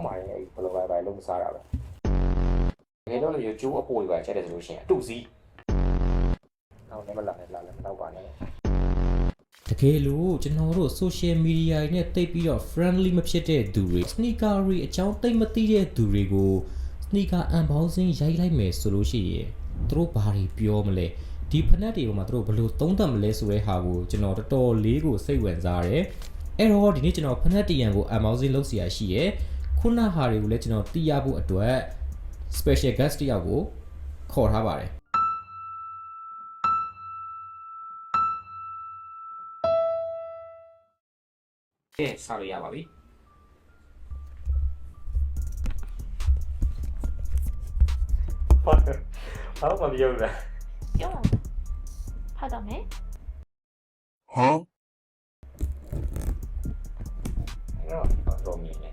ပါတယ်ဘယ်လိုပဲလုံးမစားတာပဲငယ်တော့လေကျိုးအပိုးတွေပါချက်တယ်ဆိုလို့ရှိရင်အတုစီးနောက်လည်းမလာနဲ့လာလည်းမတော့ပါနဲ့တကယ်လို့ကျွန်တော်တို့ social media တွေနဲ့တိတ်ပြီးတော့ friendly မဖြစ်တဲ့သူတွေ sneaker တွေအကြောင်းတိတ်မသိတဲ့သူတွေကို sneaker unboxing ရိုက်လိုက်မယ်ဆိုလို့ရှိရင်သူတို့ဘာတွေပြောမလဲဒီဖနက်တွေပေါ်မှာသူတို့ဘယ်လိုသုံးသပ်မလဲဆိုတဲ့ဟာကိုကျွန်တော်တော်တော်လေးကိုစိတ်ဝင်စားတယ်အဲ့တော့ဒီနေ့ကျွန်တော်ဖနက်တရံကို unboxing လုပ်စီရရှိရယ်ခုနဟာတွေကိုလည်းကျွန်တော်သိရဖို့အတွက် special guest တယောက်ကိုခေါ်ထားပါတယ်ကဲစားလို့ရပါပြီဘာမှမပြောဘူးလားပြောပါဖတ်တော့မယ်ဟမ်တော့မြင်နေ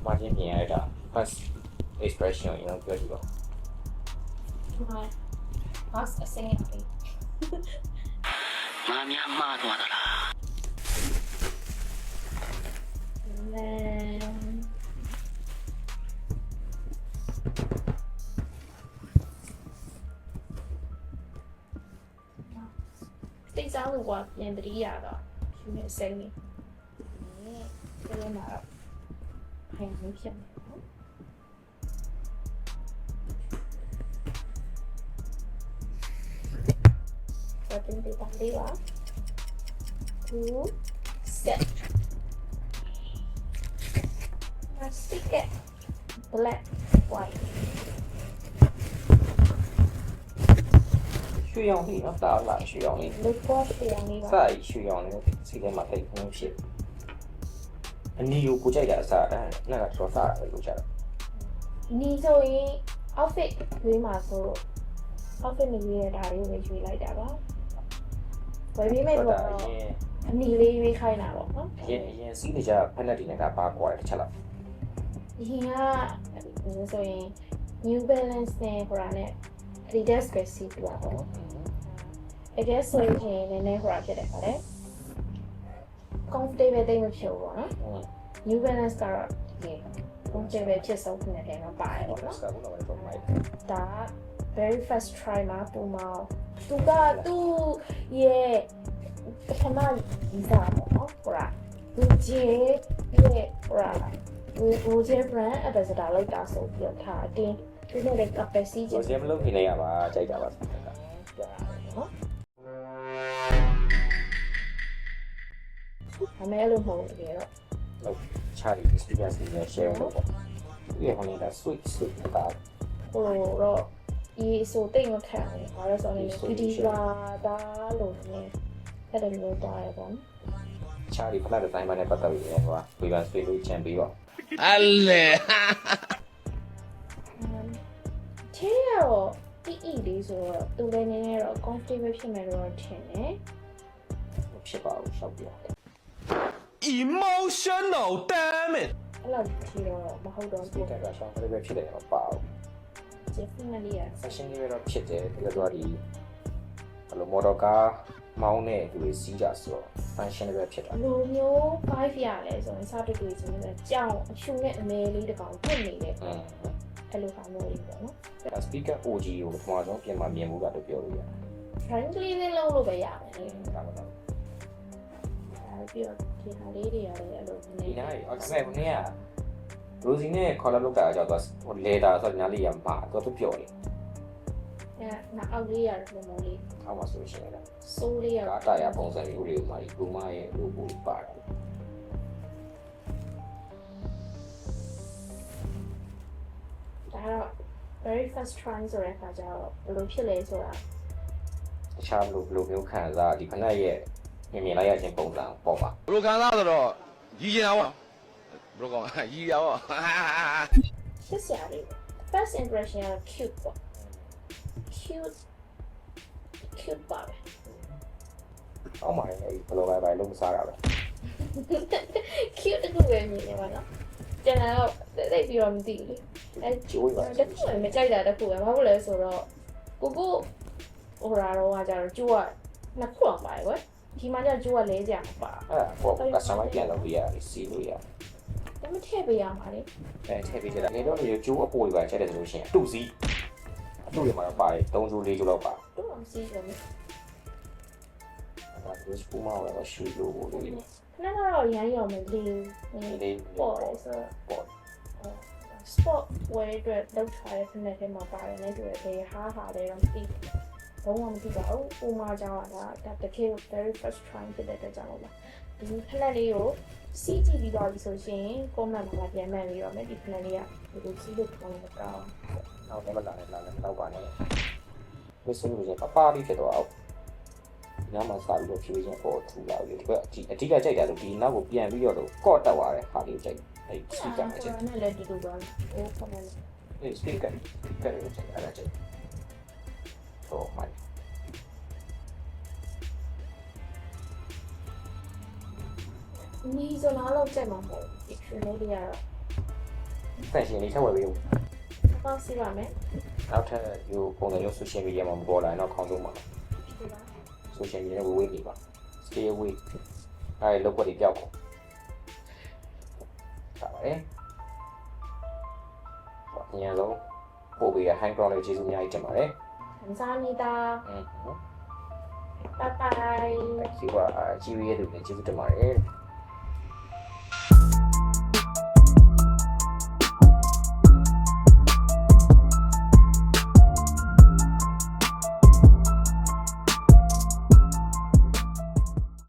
မာတင်မြင်ရတာ first expression ကိုပြောကြည့်ပါဟုတ်ပါ first အစင်းရပြီငါများမှားသွားတာလားတိတ်စားလို့ကွာပြန်တတိရတော့ယူနေစိမ့်နေဒီလိုမှာဖိုင်မဖြစ်နေနော်ဘာတင်ဒီပါလေးပါ2 set stick black white ရွှေရောင်လေးနော်တာလာရွှေရောင်လေး လို့ပေါ်ရွှေရောင်လေးပါစာရွှေရောင်လေးစိတ်ထဲမှာတိတ်နှုံးဖြစ်အနီကိုကိုကြိုက်တာအစားအဲ့ဒါကတော့စားတယ်လို့ကြားတယ်နီဆိုရင် outfit ရွေးမှာဆိုလို့ outfit နေရွေးရတာလေးကိုရွေးလိုက်တာပါဝယ်ပြီးမဲ့တော့အနီလေးရွေးခိုင်းတာပေါ့နော်အရင်စီးနေကြဖက်လက်တွေနဲ့ကပါကွာတယ်တစ်ချက်လောက်ဒီကဆိုရင် New Balance နဲ့ဟိုတာနဲ့ Adidas ပဲစီးပြပါပေါ့အဲ့ဒါဆိုရင်လည်းဟိုတာဖြစ်တယ်ဗါလေ comfortable တိတ်မဖြစ်ဘူးပေါ့နော် New Balance ကတော့ဒီ comfortable ဖြစ်ဆုံးတဲ့နေရာမှာပါတယ်ပေါ့နော်ဒါ very first try မှာပုံမသူကသူ့ရဲ့ပထမဗီဇပေါ့နော်ဟိုတာသူကြီးရဲ့ဟိုတာကိုဂျေ brand ambassador လောက်တာဆိုပြီးတော့ထားတင်းသူနဲ့လည်း capacity ကိုဂျေမလုပ်နေရပါကြိုက်တာပါဆိုတာနော်အမေလို့မဟုတ်တကယ်တော့ဟုတ်ချာရီ experience နဲ့ share လုပ်ပေါ့ဒီဟိုနေတာ sweet တာဟိုတော့ဒီဆိုတိတ်မခံဘူးဘာလို့ဆိုတော့ဒီလာတာလို့နေအဲ့ဒါမျိုးတာရပါမယ်ချာရီဖလာတဲ့တိုင်းမှာလည်းပတ်သက်ပြီးတော့ဟိုဝေဖန်ဆွေးလို့ချန်ပြီးတော့အလေချေရောတီအီလေးဆိုတော့သူလည်းနည်းနည်းတော့ comfortable ဖြစ်မယ်လို့ထင်တယ်ဖြစ်ပါဘူးရှောက်ပြ emotional damn it အဲ့လိုထီတော့မဟုတ်တော့ဒီကကရှောင်းလည်းဖြစ်တယ်မပါဘူး definitely fashion တွေတော့ဖြစ်တယ်ပြီးတော့ဒီဘယ်လို model ကားမောင်းတဲ့သူတွေစီးကြဆိုတော့ fashion တွေဖြစ်တာလိုမျိုး5ရလဲဆိုရင်စတူတွေဆိုရင်ကြောင်အရှူနဲ့အမဲလေးတကောင်ဖြစ်နေတယ်အဲ့လိုဟာမျိုးလေးပေါ့နော် speaker OG ကိုပထမဆုံးပြင်မှာမြင်မှုကတော့ပြောလို့ရတယ် frankly လေးလုံးလို့ပဲရမယ်လေဒါပါတော့ပြီးတော့ဒီဟာလေးတွေရတယ်အဲ့လိုဒီနားအဲ့ဒါမဲ့ဟိုနေ့က Rosie နဲ့ color လောက်တာကြောက်တော့ဟို leather ဆိုတော့ညာလေးရမှာတော့သူပြောတယ်အဲ့နောက်အောက်လေးရတယ်ဘုံဘုံလေးအောက်မှာဆိုရှင်လည်းစိုးလေးရကာတာရပုံစံမျိုးလေးမှာဒီဘူမာရဲ့ logo လေးပါတယ်ဒါတော့ very first try ဆိုတဲ့အခါကျတော့ဘယ်လိုဖြစ်လဲဆိုတာတခြားဘယ်လိုမျိုးခံစားဒီခဏရဲ့မြင်လိုက်ရခြင်းပုံစံပေါ့ပါဘယ်လိုခံစားဆိုတော့ရည်ရင်အောင်ဘယ်လိုကောရည်ရအောင်ရှစ်စရာလေး first impression က cute ပေါ့ cute ပါပဲအော်မိုင်းဘယ်လိုပဲလုံးမစားတာပဲ cute တခုပဲမြင်နေပါတော့ ကျန်တော့သိပြီးတော့မသိဘူးလေအဲ ကျိုးပါ တခုမှမကြိုက်တာတခုပဲဘာလို့လဲဆိုတော့ကိုဟိုရာတော့ကကြတော့ကျိုးကနှစ်ခုအောင်ပါတယ်ကွယ်ဒီမှာကျကျိုးကလဲကြမှာပါ အဲ့ဘောကစမိုင်းပြန်လုပ်ပြရတယ်စီလို့ရ ဒါမထည့်ပေးရမှာလေ အဲထည့်ပေးကြတာငယ်တော့လေကျိုးအပေါ်တွေပါချက်တယ်ဆိုလို့ရှိရင်အတုစီးအတုတွေမှာပါတယ်3ချိုး4ချိုးလောက်ပါ တော့မစီးဘူးလေ အဲ့ဒါကိုစပူမောတော့ရှူလို့လို့ ခဏကတော့ရမ်းရော်မလေး လေးလေး ပေါ့လေဆို ပေါ့ sport ဝဲအတွက်လောက်ထားတဲ့ဖက်နဲ့ထဲမှာပါတယ်နဲ့တူတယ်ဘယ်ဟာလဲတော့မသိဘူးဘုံမသိပါဘူးပုံမှန်ကြောင်းကဒါတကယ် very first try ဖြစ်တဲ့အတွက်ကြောင့်လို့ပါဒီဖက်လေးကိုစီးကြည့်ပြီးတော့ဆိုရှင် comment မှာပြန်မှန်ပြီးတော့မယ်ဒီဖက်လေးကဒီလိုစီးလို့ခေါင်းမကောင်း နောက်လည်းမလာနဲ့နောက်ပါနဲ့မစလို့ရပါပြီးဖြစ်တော့ညမှာစားလို့ဖြေးချင်းပေါ်ထူလာပြီဒီကအဓိကကြိုက်တာလို့ဒီနောက်ကိုပြန်ပြီးတော့ကော့တက်သွားတယ်ဟာလေးကြိုက်အဲ့စပီကာမှာကြိုက် နဲ့လည်းတူတူပါဟိုဖက်နဲ့ အဲ့စပီကာကဲလို့ကြိုက်အဲ့ဒါကြိုက်ဟိုမိုင်း နီးစနာလောက်ကြိုက်မှာမဟုတ်ဘူးဒီရှင်လေးတွေကတော့ ဖန်ရှင်လေးထပ်ဝယ်ပြီး ပေါ့စီပါမယ် နောက်ထပ်ယူပုံစံမျိုး social media မှာမပေါ်လာရင်တော့ခေါင်းဆုံးပါ ဒီပါ social media နဲ့ဝေးနေပါ stay away အဲ့လောက်ပတ်ပြီးပြောက်ကုန်ဒါပါလေအရင်ဆုံးပို့ပြီး hang ground လေးကျေးဇူးအများကြီးတင်ပါတယ် 감사합니다. 빠빠이. Thank you အကြီးရဲ့သူလည်းကျေးဇူးတင်ပါတယ်